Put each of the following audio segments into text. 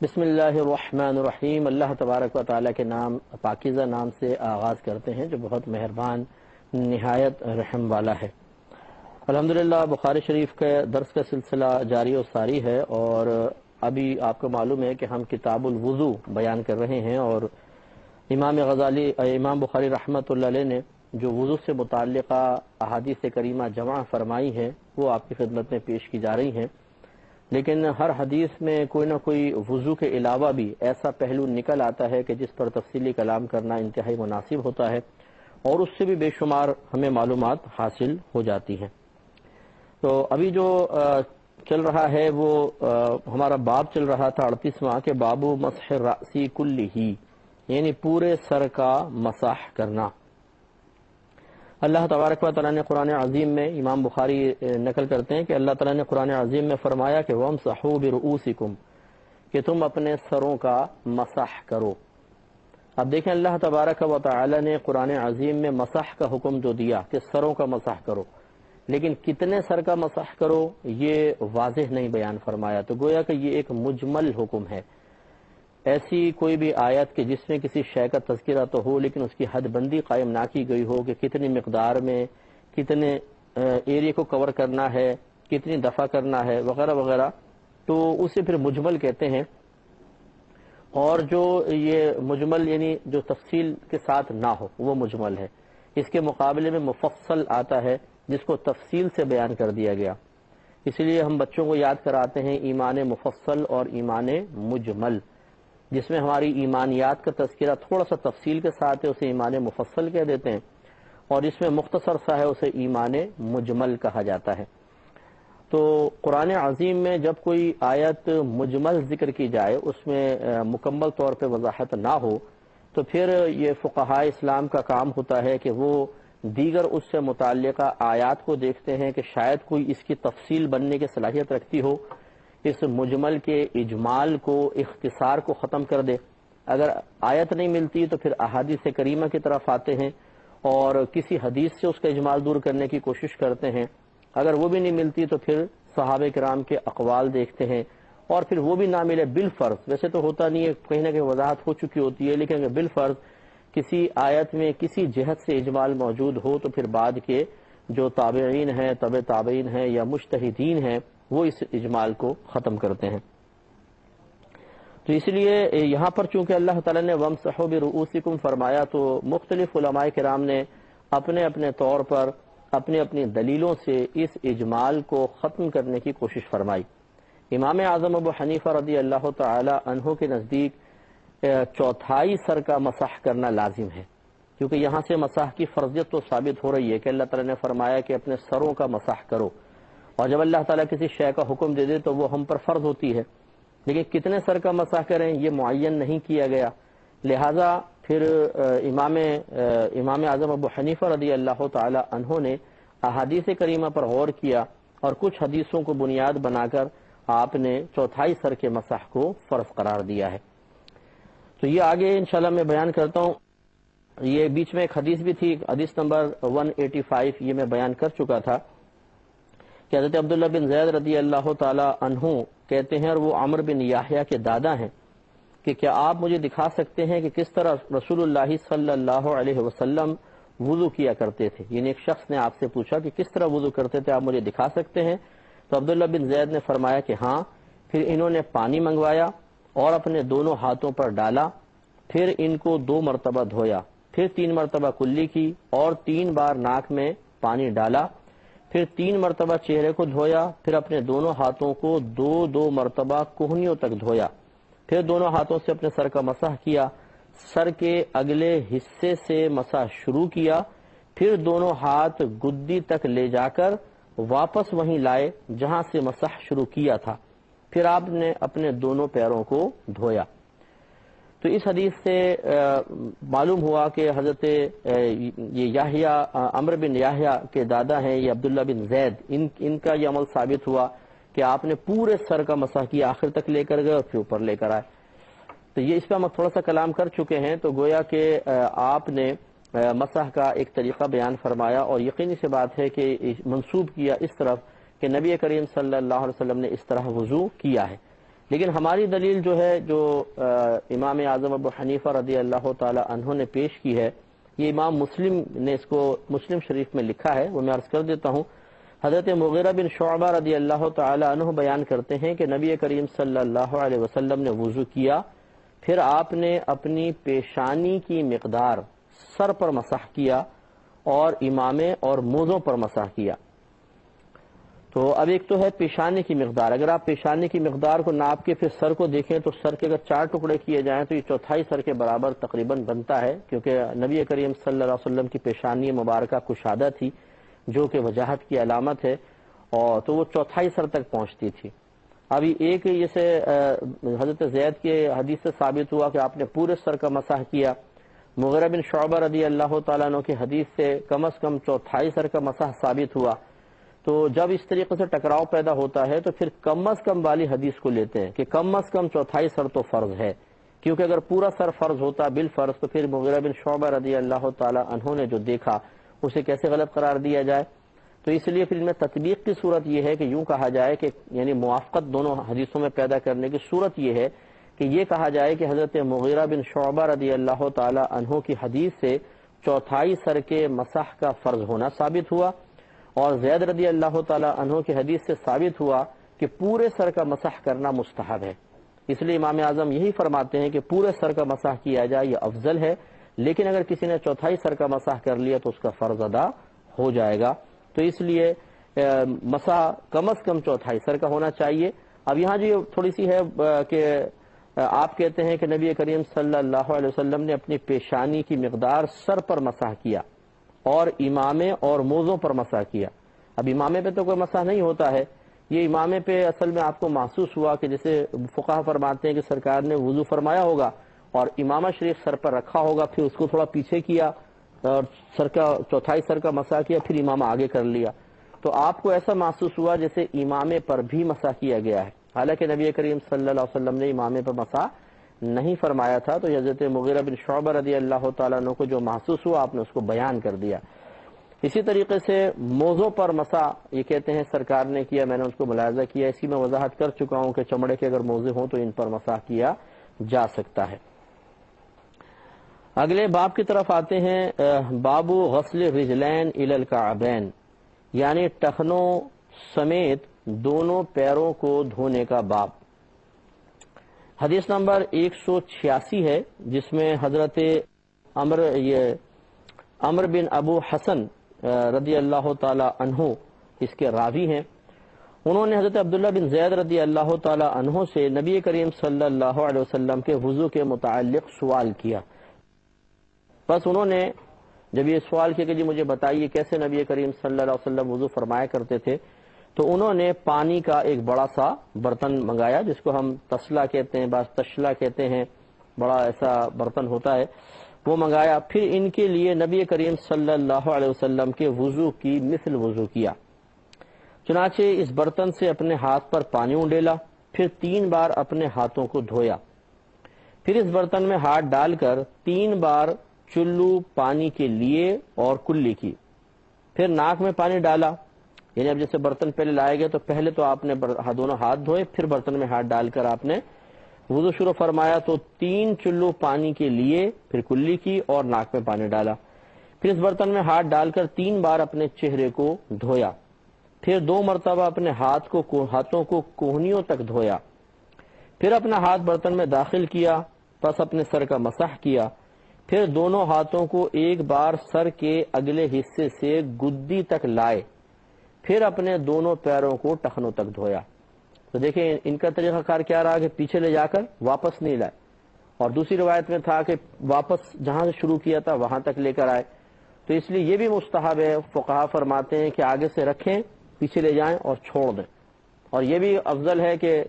بسم اللہ الرحمن الرحیم۔ اللہ تبارک و تعالیٰ کے نام پاکیزہ نام سے آغاز کرتے ہیں جو بہت مہربان نہایت رحم والا ہے۔ الحمدللہ بخاری شریف کے درس کا سلسلہ جاری و ساری ہے، اور ابھی آپ کو معلوم ہے کہ ہم کتاب الوضو بیان کر رہے ہیں، اور امام بخاری رحمۃ اللہ علیہ نے جو وضو سے متعلقہ احادیث کریمہ جمع فرمائی ہیں وہ آپ کی خدمت میں پیش کی جا رہی ہیں، لیکن ہر حدیث میں کوئی نہ کوئی وضو کے علاوہ بھی ایسا پہلو نکل آتا ہے کہ جس پر تفصیلی کلام کرنا انتہائی مناسب ہوتا ہے، اور اس سے بھی بے شمار ہمیں معلومات حاصل ہو جاتی ہیں۔ تو ابھی جو چل رہا ہے وہ ہمارا باب چل رہا تھا 38واں کہ باب مسح الرأس کلہ، یعنی پورے سر کا مسح کرنا۔ اللہ تبارک و تعالیٰ نے قرآن عظیم میں، امام بخاری نقل کرتے ہیں کہ اللہ تعالیٰ نے قرآن عظیم میں فرمایا کہ وَامْسَحُوا بِرُؤُوسِكُمْ، کہ تم اپنے سروں کا مسح کرو۔ اب دیکھیں اللہ تبارک و تعالیٰ نے قرآن عظیم میں مسح کا حکم جو دیا کہ سروں کا مسح کرو، لیکن کتنے سر کا مسح کرو یہ واضح نہیں بیان فرمایا، تو گویا کہ یہ ایک مجمل حکم ہے۔ ایسی کوئی بھی آیت کہ جس میں کسی شے کا تذکرہ تو ہو لیکن اس کی حد بندی قائم نہ کی گئی ہو کہ کتنی مقدار میں کتنے ایریا کو کور کرنا ہے، کتنی دفعہ کرنا ہے وغیرہ وغیرہ، تو اسے پھر مجمل کہتے ہیں۔ اور جو یہ مجمل یعنی جو تفصیل کے ساتھ نہ ہو وہ مجمل ہے۔ اس کے مقابلے میں مفصل آتا ہے جس کو تفصیل سے بیان کر دیا گیا۔ اس لیے ہم بچوں کو یاد کراتے ہیں ایمان مفصل اور ایمان مجمل، جس میں ہماری ایمانیات کا تذکرہ تھوڑا سا تفصیل کے ساتھ ہے اسے ایمان مفصل کہہ دیتے ہیں، اور اس میں مختصر سا ہے اسے ایمان مجمل کہا جاتا ہے۔ تو قرآن عظیم میں جب کوئی آیت مجمل ذکر کی جائے، اس میں مکمل طور پہ وضاحت نہ ہو، تو پھر یہ فقہائے اسلام کا کام ہوتا ہے کہ وہ دیگر اس سے متعلقہ آیات کو دیکھتے ہیں کہ شاید کوئی اس کی تفصیل بننے کی صلاحیت رکھتی ہو، اس مجمل کے اجمال کو اختصار کو ختم کر دے۔ اگر آیت نہیں ملتی تو پھر احادیث کریمہ کی طرف آتے ہیں اور کسی حدیث سے اس کا اجمال دور کرنے کی کوشش کرتے ہیں۔ اگر وہ بھی نہیں ملتی تو پھر صحابہ کرام کے اقوال دیکھتے ہیں، اور پھر وہ بھی نہ ملے بالفرض، ویسے تو ہوتا نہیں ہے، کہیں نہ کہیں وضاحت ہو چکی ہوتی ہے، لیکن اگر بالفرض کسی آیت میں کسی جہت سے اجمال موجود ہو تو پھر بعد کے جو تابعین ہیں، تبع تابعین ہیں یا مجتہدین ہیں وہ اس اجمال کو ختم کرتے ہیں۔ تو اس لیے یہاں پر چونکہ اللہ تعالیٰ نے وَامْسَحُوا بِرُؤُوسِكُمْ فرمایا تو مختلف علماء کرام نے اپنے اپنے طور پر اپنی اپنی دلیلوں سے اس اجمال کو ختم کرنے کی کوشش فرمائی۔ امام اعظم ابو حنیفہ رضی اللہ تعالی عنہ کے نزدیک چوتھائی سر کا مسح کرنا لازم ہے، کیونکہ یہاں سے مسح کی فرضیت تو ثابت ہو رہی ہے کہ اللہ تعالیٰ نے فرمایا کہ اپنے سروں کا مسح کرو، اور جب اللہ تعالیٰ کسی شے کا حکم دے دے تو وہ ہم پر فرض ہوتی ہے، لیکن کتنے سر کا مسح کریں یہ معین نہیں کیا گیا۔ لہٰذا پھر امام اعظم ابو حنیفہ رضی اللہ تعالی عنہ نے احادیث کریمہ پر غور کیا، اور کچھ حدیثوں کو بنیاد بنا کر آپ نے چوتھائی سر کے مسح کو فرض قرار دیا ہے۔ تو یہ آگے انشاءاللہ میں بیان کرتا ہوں۔ یہ بیچ میں ایک حدیث بھی تھی، حدیث نمبر 185، یہ میں بیان کر چکا تھا کہ حضرت عبداللہ بن زید رضی اللہ تعالی عنہ کہتے ہیں، اور وہ عمر بن یحییٰ کے دادا ہیں، کہ کیا آپ مجھے دکھا سکتے ہیں کہ کس طرح رسول اللہ صلی اللہ علیہ وسلم وضو کیا کرتے تھے؟ یعنی ایک شخص نے آپ سے پوچھا کہ کس طرح وضو کرتے تھے، آپ مجھے دکھا سکتے ہیں؟ تو عبداللہ بن زید نے فرمایا کہ ہاں۔ پھر انہوں نے پانی منگوایا اور اپنے دونوں ہاتھوں پر ڈالا، پھر ان کو 2 مرتبہ دھویا، پھر 3 مرتبہ کلی کی، اور 3 بار ناک میں پانی ڈالا، پھر 3 مرتبہ چہرے کو دھویا، پھر اپنے دونوں ہاتھوں کو 2 مرتبہ کوہنیوں تک دھویا، پھر دونوں ہاتھوں سے اپنے سر کا مسح کیا، سر کے اگلے حصے سے مسح شروع کیا، پھر دونوں ہاتھ گدی تک لے جا کر واپس وہیں لائے جہاں سے مسح شروع کیا تھا، پھر آپ نے اپنے دونوں پیروں کو دھویا۔ تو اس حدیث سے معلوم ہوا کہ حضرت یہ یحییٰ عمر بن یحییٰ کے دادا ہیں یہ عبداللہ بن زید، ان کا یہ عمل ثابت ہوا کہ آپ نے پورے سر کا مسح کیا، آخر تک لے کر گئے اور پھر اوپر لے کر آئے۔ تو یہ اس پہ ہم تھوڑا سا کلام کر چکے ہیں، تو گویا کہ آپ نے مسح کا ایک طریقہ بیان فرمایا، اور یقینی سی بات ہے کہ منسوب کیا اس طرف کہ نبی کریم صلی اللہ علیہ وسلم نے اس طرح وضو کیا ہے۔ لیکن ہماری دلیل جو ہے، جو امام اعظم ابو حنیفہ رضی اللہ تعالی عنہ نے پیش کی ہے، یہ امام مسلم نے اس کو مسلم شریف میں لکھا ہے، وہ میں عرض کر دیتا ہوں۔ حضرت مغیرہ بن شعبہ رضی اللہ تعالی عنہ بیان کرتے ہیں کہ نبی کریم صلی اللہ علیہ وسلم نے وضو کیا، پھر آپ نے اپنی پیشانی کی مقدار سر پر مسح کیا اور امامے اور موزوں پر مسح کیا۔ تو اب ایک تو ہے پیشانی کی مقدار، اگر آپ پیشانی کی مقدار کو ناپ کے پھر سر کو دیکھیں تو سر کے اگر 4 ٹکڑے کیے جائیں تو یہ چوتھائی سر کے برابر تقریباً بنتا ہے، کیونکہ نبی کریم صلی اللہ علیہ وسلم کی پیشانی مبارکہ کشادہ تھی جو کہ وجاہت کی علامت ہے، اور تو وہ چوتھائی سر تک پہنچتی تھی۔ ابھی ایک جیسے حضرت زید کے حدیث سے ثابت ہوا کہ آپ نے پورے سر کا مسح کیا، مغیرہ بن شعبہ رضی اللہ تعالیٰ عنہ کی حدیث سے کم از کم چوتھائی سر کا مسح ثابت ہوا۔ تو جب اس طریقے سے ٹکراؤ پیدا ہوتا ہے تو پھر کم از کم والی حدیث کو لیتے ہیں کہ کم از کم چوتھائی سر تو فرض ہے، کیونکہ اگر پورا سر فرض ہوتا بالفرض تو پھر مغیرہ بن شعبہ رضی اللہ تعالی عنہ نے جو دیکھا اسے کیسے غلط قرار دیا جائے۔ تو اس لیے پھر ان میں تطبیق کی صورت یہ ہے کہ یوں کہا جائے کہ یعنی موافقت دونوں حدیثوں میں پیدا کرنے کی صورت یہ ہے کہ یہ کہا جائے کہ حضرت مغیرہ بن شعبہ رضی اللہ تعالی عنہ کی حدیث سے چوتھائی سر کے مسح کا فرض ہونا ثابت ہوا، اور زید رضی اللہ تعالی عنہ کی حدیث سے ثابت ہوا کہ پورے سر کا مسح کرنا مستحب ہے۔ اس لیے امام اعظم یہی فرماتے ہیں کہ پورے سر کا مسح کیا جائے یہ افضل ہے، لیکن اگر کسی نے چوتھائی سر کا مسح کر لیا تو اس کا فرض ادا ہو جائے گا۔ تو اس لیے مسح کم از کم چوتھائی سر کا ہونا چاہیے۔ اب یہاں جو تھوڑی سی ہے کہ آپ کہتے ہیں کہ نبی کریم صلی اللہ علیہ وسلم نے اپنی پیشانی کی مقدار سر پر مسح کیا اور امامے اور موزوں پر مسح کیا۔ اب امامے پہ تو کوئی مسح نہیں ہوتا ہے، یہ امامے پہ اصل میں آپ کو محسوس ہوا کہ جیسے فقہا فرماتے ہیں کہ سرکار نے وضو فرمایا ہوگا اور امامہ شریف سر پر رکھا ہوگا، پھر اس کو تھوڑا پیچھے کیا اور سر کا چوتھائی سر کا مسح کیا، پھر امامہ آگے کر لیا، تو آپ کو ایسا محسوس ہوا جیسے امامے پر بھی مسح کیا گیا ہے، حالانکہ نبی کریم صلی اللہ علیہ وسلم نے امامے پر مسح نہیں فرمایا تھا۔ تو حضرت مغیرہ بن شعبہ رضی اللہ تعالیٰ عنہ کو جو محسوس ہوا آپ نے اس کو بیان کر دیا۔ اسی طریقے سے موزوں پر مسح یہ کہتے ہیں سرکار نے کیا، میں نے اس کو ملاحظہ کیا، اسی میں وضاحت کر چکا ہوں کہ چمڑے کے اگر موزے ہوں تو ان پر مسح کیا جا سکتا ہے۔ اگلے باب کی طرف آتے ہیں، باب غسل رجلین الی الکعبین، یعنی ٹخنوں سمیت دونوں پیروں کو دھونے کا باب۔ حدیث نمبر 186 ہے، جس میں حضرت عمر بن ابو حسن رضی اللہ تعالی عنہ اس کے راوی ہیں۔ انہوں نے حضرت عبداللہ بن زید رضی اللہ تعالی عنہ سے نبی کریم صلی اللہ علیہ وسلم کے وضو کے متعلق سوال کیا۔ بس انہوں نے جب یہ سوال کیا کہ جی مجھے بتائیے کیسے نبی کریم صلی اللہ علیہ وسلم وضو فرمایا کرتے تھے، تو انہوں نے پانی کا ایک بڑا سا برتن منگایا، جس کو ہم تسلا کہتے ہیں، بعض تشلا کہتے ہیں، بڑا ایسا برتن ہوتا ہے، وہ منگایا۔ پھر ان کے لیے نبی کریم صلی اللہ علیہ وسلم کے وضو کی مثل وضو کیا، چنانچہ اس برتن سے اپنے ہاتھ پر پانی انڈیلا، پھر 3 بار اپنے ہاتھوں کو دھویا، پھر اس برتن میں ہاتھ ڈال کر 3 بار چلو پانی کے لیے اور کلی کی، پھر ناک میں پانی ڈالا، یعنی اب جیسے برتن پہلے لائے گئے تو پہلے تو آپ نے دونوں ہاتھ دھوئے، پھر برتن میں ہاتھ ڈال کر آپ نے وضو شروع فرمایا، تو 3 چلو پانی کے لیے، پھر کلی کی اور ناک میں پانی ڈالا، پھر اس برتن میں ہاتھ ڈال کر 3 بار اپنے چہرے کو دھویا، پھر 2 مرتبہ اپنے ہاتھوں کو کوہنیوں تک دھویا، پھر اپنا ہاتھ برتن میں داخل کیا، پس اپنے سر کا مسح کیا، پھر دونوں ہاتھوں کو ایک بار سر کے اگلے حصے سے گدی تک لائے، پھر اپنے دونوں پیروں کو ٹخنوں تک دھویا۔ تو دیکھیں ان کا طریقہ کار کیا رہا کہ پیچھے لے جا کر واپس نہیں لائے، اور دوسری روایت میں تھا کہ واپس جہاں سے شروع کیا تھا وہاں تک لے کر آئے، تو اس لیے یہ بھی مستحب ہے۔ فقہا فرماتے ہیں کہ آگے سے رکھیں، پیچھے لے جائیں اور چھوڑ دیں، اور یہ بھی افضل ہے کہ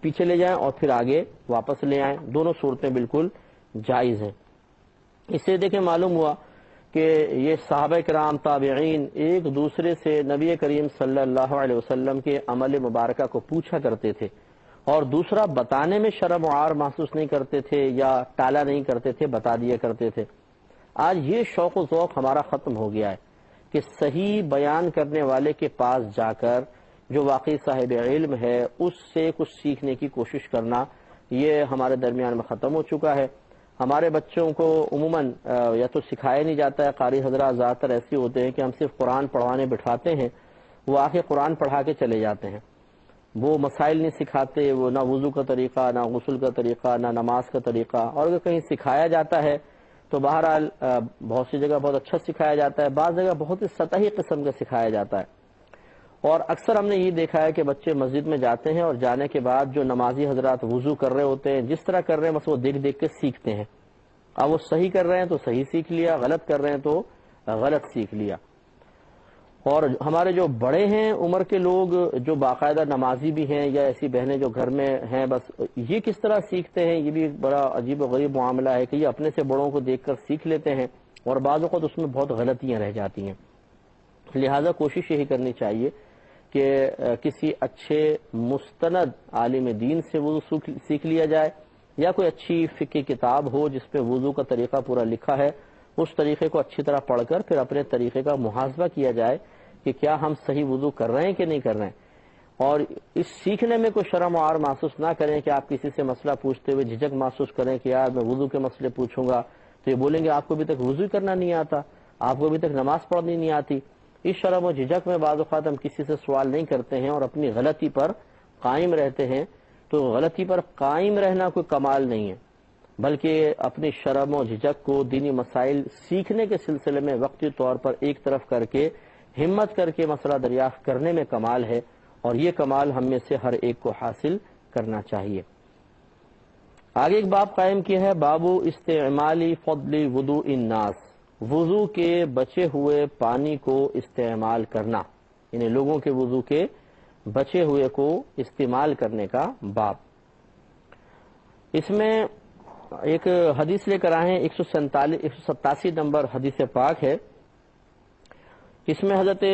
پیچھے لے جائیں اور پھر آگے واپس لے آئیں، دونوں صورتیں بالکل جائز ہیں۔ اس سے دیکھیں معلوم ہوا کہ یہ صحابہ کرام تابعین ایک دوسرے سے نبی کریم صلی اللہ علیہ وسلم کے عمل مبارکہ کو پوچھا کرتے تھے، اور دوسرا بتانے میں شرم و عار محسوس نہیں کرتے تھے یا ٹالا نہیں کرتے تھے، بتا دیا کرتے تھے۔ آج یہ شوق و ذوق ہمارا ختم ہو گیا ہے کہ صحیح بیان کرنے والے کے پاس جا کر جو واقعی صاحب علم ہے اس سے کچھ سیکھنے کی کوشش کرنا یہ ہمارے درمیان میں ختم ہو چکا ہے۔ ہمارے بچوں کو عموماً یا تو سکھایا نہیں جاتا ہے، قاری حضرات زیادہ تر ایسے ہوتے ہیں کہ ہم صرف قرآن پڑھوانے بٹھاتے ہیں، وہ آ کے قرآن پڑھا کے چلے جاتے ہیں، وہ مسائل نہیں سکھاتے، وہ نہ وضو کا طریقہ، نہ غسل کا طریقہ، نہ نماز کا طریقہ، اور اگر کہیں سکھایا جاتا ہے تو بہرحال بہت سی جگہ بہت اچھا سکھایا جاتا ہے، بعض جگہ بہت ہی سطحی قسم کا سکھایا جاتا ہے۔ اور اکثر ہم نے یہ دیکھا ہے کہ بچے مسجد میں جاتے ہیں اور جانے کے بعد جو نمازی حضرات وضو کر رہے ہوتے ہیں جس طرح کر رہے ہیں بس وہ دیکھ دیکھ کے سیکھتے ہیں۔ اب وہ صحیح کر رہے ہیں تو صحیح سیکھ لیا، غلط کر رہے ہیں تو غلط سیکھ لیا۔ اور ہمارے جو بڑے ہیں عمر کے لوگ جو باقاعدہ نمازی بھی ہیں یا ایسی بہنیں جو گھر میں ہیں، بس یہ کس طرح سیکھتے ہیں، یہ بھی ایک بڑا عجیب و غریب معاملہ ہے کہ یہ اپنے سے بڑوں کو دیکھ کر سیکھ لیتے ہیں اور بعض اوقات اس میں بہت غلطیاں رہ جاتی ہیں۔ لہذا کوشش یہی کرنی چاہیے کہ کسی اچھے مستند عالم دین سے وضو سیکھ لیا جائے، یا کوئی اچھی فقہ کتاب ہو جس پہ وضو کا طریقہ پورا لکھا ہے، اس طریقے کو اچھی طرح پڑھ کر پھر اپنے طریقے کا محاسبہ کیا جائے کہ کیا ہم صحیح وضو کر رہے ہیں کہ نہیں کر رہے ہیں۔ اور اس سیکھنے میں کوئی شرم و عار محسوس نہ کریں کہ آپ کسی سے مسئلہ پوچھتے ہوئے جھجک محسوس کریں کہ یار میں وضو کے مسئلے پوچھوں گا تو یہ بولیں گے آپ کو ابھی تک وضو کرنا نہیں آتا، آپ کو ابھی تک نماز پڑھنی نہیں آتی۔ اس شرم و جھجک میں بعض اوقات ہم کسی سے سوال نہیں کرتے ہیں اور اپنی غلطی پر قائم رہتے ہیں، تو غلطی پر قائم رہنا کوئی کمال نہیں ہے، بلکہ اپنی شرم و جھجک کو دینی مسائل سیکھنے کے سلسلے میں وقتی طور پر ایک طرف کر کے ہمت کر کے مسئلہ دریافت کرنے میں کمال ہے، اور یہ کمال ہم میں سے ہر ایک کو حاصل کرنا چاہیے۔ آگے ایک باب قائم کیا ہے، باب استعمال فضل وضوء الناس، وضو کے بچے ہوئے پانی کو استعمال کرنا، یعنی لوگوں کے وضو کے بچے ہوئے کو استعمال کرنے کا باب۔ اس میں ایک حدیث لے کر آئے ہیں 187 نمبر حدیث پاک ہے۔ اس میں حضرت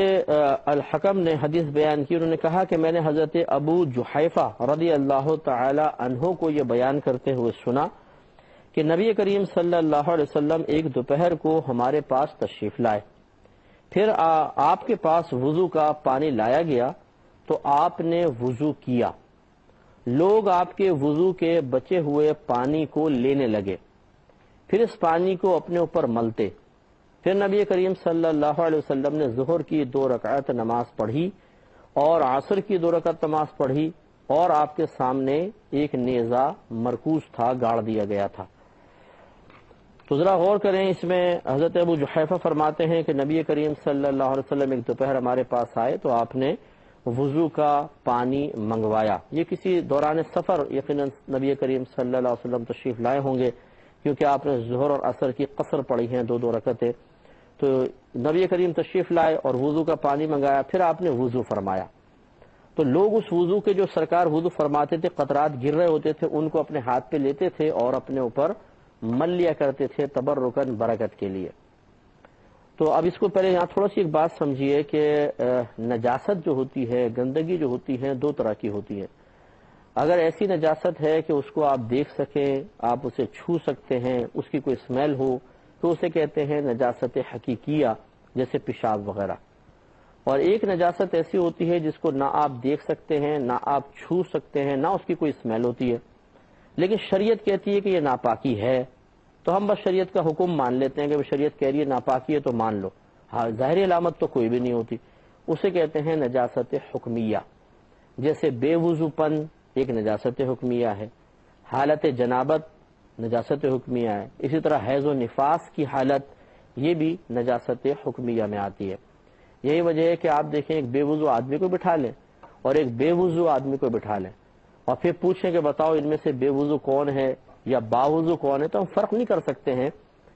الحکم نے حدیث بیان کی، انہوں نے کہا کہ میں نے حضرت ابو جحیفہ رضی اللہ تعالی عنہ کو یہ بیان کرتے ہوئے سنا کہ نبی کریم صلی اللہ علیہ وسلم ایک دوپہر کو ہمارے پاس تشریف لائے، پھر آپ کے پاس وضو کا پانی لایا گیا تو آپ نے وضو کیا، لوگ آپ کے وضو کے بچے ہوئے پانی کو لینے لگے، پھر اس پانی کو اپنے اوپر ملتے، پھر نبی کریم صلی اللہ علیہ وسلم نے ظہر کی 2 رکعت نماز پڑھی اور عصر کی 2 رکعت نماز پڑھی، اور آپ کے سامنے ایک نیزہ مرکوز تھا، گاڑ دیا گیا تھا۔ تو ذرا غور کریں، اس میں حضرت ابو جحیفہ فرماتے ہیں کہ نبی کریم صلی اللہ علیہ وسلم ایک دوپہر ہمارے پاس آئے تو آپ نے وضو کا پانی منگوایا۔ یہ کسی دوران سفر یقیناً نبی کریم صلی اللہ علیہ وسلم تشریف لائے ہوں گے، کیونکہ آپ نے ظہر اور عصر کی قصر پڑھی ہیں 2 رکعتیں، تو نبی کریم تشریف لائے اور وضو کا پانی منگایا، پھر آپ نے وضو فرمایا۔ تو لوگ اس وضو کے جو سرکار وضو فرماتے تھے قطرات گر رہے ہوتے تھے ان کو اپنے ہاتھ پہ لیتے تھے اور اپنے اوپر مل لیا کرتے تھے تبرکن برکت کے لیے۔ تو اب اس کو پہلے یہاں تھوڑا سی ایک بات سمجھیے کہ نجاست جو ہوتی ہے، گندگی جو ہوتی ہے، 2 طرح کی ہوتی ہے۔ اگر ایسی نجاست ہے کہ اس کو آپ دیکھ سکیں، آپ اسے چھو سکتے ہیں، اس کی کوئی اسمیل ہو، تو اسے کہتے ہیں نجاست حقیقیہ، جیسے پیشاب وغیرہ۔ اور ایک نجاست ایسی ہوتی ہے جس کو نہ آپ دیکھ سکتے ہیں، نہ آپ چھو سکتے ہیں، نہ اس کی کوئی اسمیل ہوتی ہے، لیکن شریعت کہتی ہے کہ یہ ناپاکی ہے، تو ہم بس شریعت کا حکم مان لیتے ہیں کہ شریعت کہہ رہی ہے ناپاکی ہے تو مان لو، ہاں ظاہری علامت تو کوئی بھی نہیں ہوتی، اسے کہتے ہیں نجاست حکمیہ۔ جیسے بے وضو پن ایک نجاست حکمیہ ہے، حالت جنابت نجاست حکمیہ ہے، اسی طرح حیض و نفاس کی حالت یہ بھی نجاست حکمیہ میں آتی ہے۔ یہی وجہ ہے کہ آپ دیکھیں ایک بے وضو آدمی کو بٹھا لیں اور ایک بے وضو آدمی کو بٹھا لیں اور پھر پوچھیں کہ بتاؤ ان میں سے بے وضو کون ہے یا باوضو کون ہے، تو ہم فرق نہیں کر سکتے ہیں،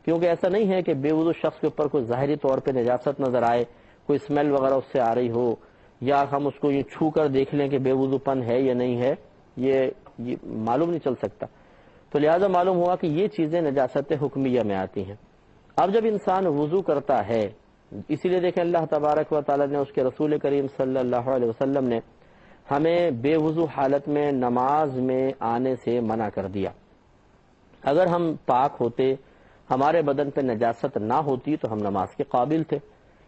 کیونکہ ایسا نہیں ہے کہ بے وضو شخص کے اوپر کوئی ظاہری طور پہ نجاست نظر آئے، کوئی اسمیل وغیرہ اس سے آ رہی ہو، یا ہم اس کو یہ چھو کر دیکھ لیں کہ بے وضو پن ہے یا نہیں ہے، یہ معلوم نہیں چل سکتا۔ تو لہذا معلوم ہوا کہ یہ چیزیں نجاست حکمیہ میں آتی ہیں۔ اب جب انسان وضو کرتا ہے، اسی لیے دیکھیں اللہ تبارک و تعالی نے اس کے رسول کریم صلی اللہ علیہ وسلم نے ہمیں بے وضو حالت میں نماز میں آنے سے منع کر دیا۔ اگر ہم پاک ہوتے، ہمارے بدن پہ نجاست نہ ہوتی تو ہم نماز کے قابل تھے۔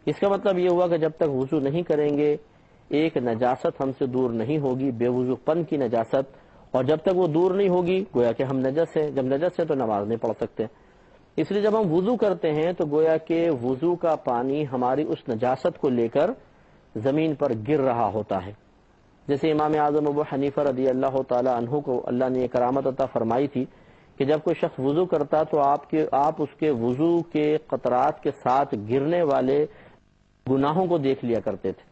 اس کا مطلب یہ ہوا کہ جب تک وضو نہیں کریں گے ایک نجاست ہم سے دور نہیں ہوگی، بے وضو پن کی نجاست، اور جب تک وہ دور نہیں ہوگی گویا کہ ہم نجس ہیں، جب نجس ہیں تو نماز نہیں پڑھ سکتے۔ اس لیے جب ہم وضو کرتے ہیں تو گویا کہ وضو کا پانی ہماری اس نجاست کو لے کر زمین پر گر رہا ہوتا ہے۔ جیسے امام اعظم ابو حنیفہ رضی اللہ تعالی عنہ کو اللہ نے یہ کرامت عطا فرمائی تھی کہ جب کوئی شخص وضو کرتا تو آپ اس کے وضو کے قطرات کے ساتھ گرنے والے گناہوں کو دیکھ لیا کرتے تھے۔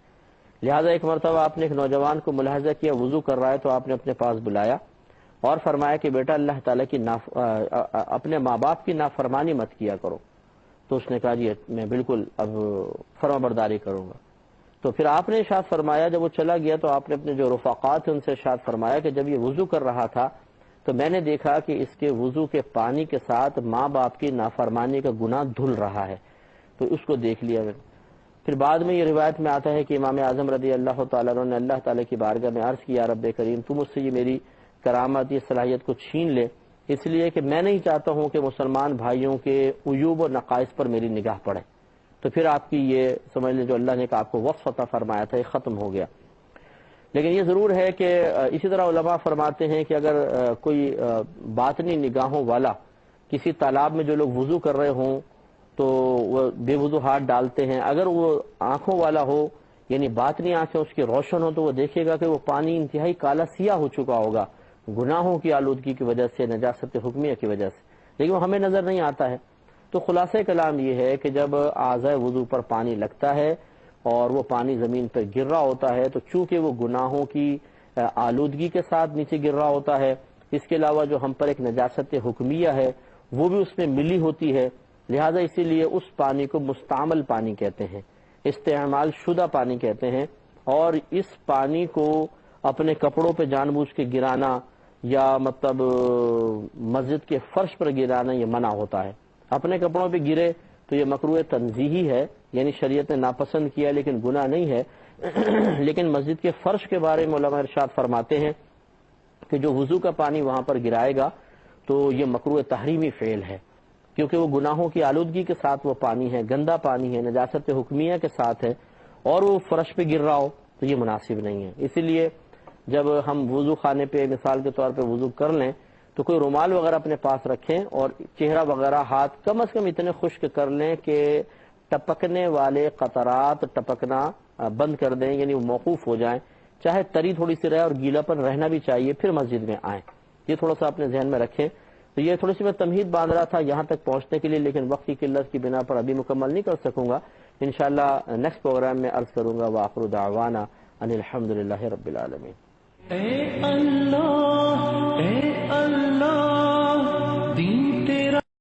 لہذا ایک مرتبہ آپ نے ایک نوجوان کو ملاحظہ کیا وضو کر رہا ہے تو آپ نے اپنے پاس بلایا اور فرمایا کہ بیٹا اللہ تعالیٰ کی اپنے ماں باپ کی نافرمانی مت کیا کرو۔ تو اس نے کہا جی میں بالکل اب فرما برداری کروں گا۔ تو پھر آپ نے ارشاد فرمایا جب وہ چلا گیا تو آپ نے اپنے جو رفقات ہیں ان سے ارشاد فرمایا کہ جب یہ وضو کر رہا تھا تو میں نے دیکھا کہ اس کے وضو کے پانی کے ساتھ ماں باپ کی نافرمانی کا گناہ دھل رہا ہے، تو اس کو دیکھ لیا میں۔ پھر بعد میں یہ روایت میں آتا ہے کہ امام اعظم رضی اللہ تعالیٰ عنہ نے اللہ تعالیٰ کی بارگاہ میں عرض کیا رب کریم تم مجھ سے یہ میری کرامت یہ صلاحیت کو چھین لے، اس لیے کہ میں نہیں چاہتا ہوں کہ مسلمان بھائیوں کے عیوب و نقائص پر میری نگاہ پڑے۔ تو پھر آپ کی یہ سمجھ لیں جو اللہ نے آپ کو وصف عطا فرمایا تھا یہ ختم ہو گیا۔ لیکن یہ ضرور ہے کہ اسی طرح علماء فرماتے ہیں کہ اگر کوئی باطنی نگاہوں والا کسی تالاب میں جو لوگ وضو کر رہے ہوں تو وہ بے وضو ہاتھ ڈالتے ہیں، اگر وہ آنکھوں والا ہو یعنی باطنی آنکھیں اس کی روشن ہو تو وہ دیکھے گا کہ وہ پانی انتہائی کالا سیاہ ہو چکا ہوگا گناہوں کی آلودگی کی وجہ سے، نجاست حکمیہ کی وجہ سے، لیکن وہ ہمیں نظر نہیں آتا ہے۔ تو خلاصہ کلام یہ ہے کہ جب اعضاء وضو پر پانی لگتا ہے اور وہ پانی زمین پر گر رہا ہوتا ہے تو چونکہ وہ گناہوں کی آلودگی کے ساتھ نیچے گر رہا ہوتا ہے، اس کے علاوہ جو ہم پر ایک نجاست حکمیہ ہے وہ بھی اس میں ملی ہوتی ہے، لہذا اسی لیے اس پانی کو مستعمل پانی کہتے ہیں، استعمال شدہ پانی کہتے ہیں، اور اس پانی کو اپنے کپڑوں پہ جان بوجھ کے گرانا یا مطلب مسجد کے فرش پر گرانا یہ منع ہوتا ہے۔ اپنے کپڑوں پہ گرے تو یہ مکروہ تنزیہی ہے، یعنی شریعت نے ناپسند کیا لیکن گناہ نہیں ہے۔ لیکن مسجد کے فرش کے بارے میں علماء ارشاد فرماتے ہیں کہ جو وضو کا پانی وہاں پر گرائے گا تو یہ مکروہ تحریمی فعل ہے، کیونکہ وہ گناہوں کی آلودگی کے ساتھ وہ پانی ہے، گندا پانی ہے، نجاست حکمیہ کے ساتھ ہے، اور وہ فرش پہ گر رہا ہو تو یہ مناسب نہیں ہے۔ اسی لیے جب ہم وضو خانے پہ مثال کے طور پہ وضو کر لیں تو کوئی رومال وغیرہ اپنے پاس رکھیں اور چہرہ وغیرہ ہاتھ کم از کم اتنے خشک کر لیں کہ ٹپکنے والے قطرات ٹپکنا بند کر دیں، یعنی وہ موقوف ہو جائیں، چاہے تری تھوڑی سی رہے اور گیلا پن رہنا بھی چاہیے، پھر مسجد میں آئیں۔ یہ تھوڑا سا اپنے ذہن میں رکھیں۔ تو یہ تھوڑی سی میں تمہید باندھ رہا تھا یہاں تک پہنچنے کے لیے، لیکن وقت کی قلت کی بنا پر ابھی مکمل نہیں کر سکوں گا، انشاءاللہ نیکسٹ پروگرام میں عرض کروں گا۔ وآخر دعوانا ان الحمدللہ رب العالمین۔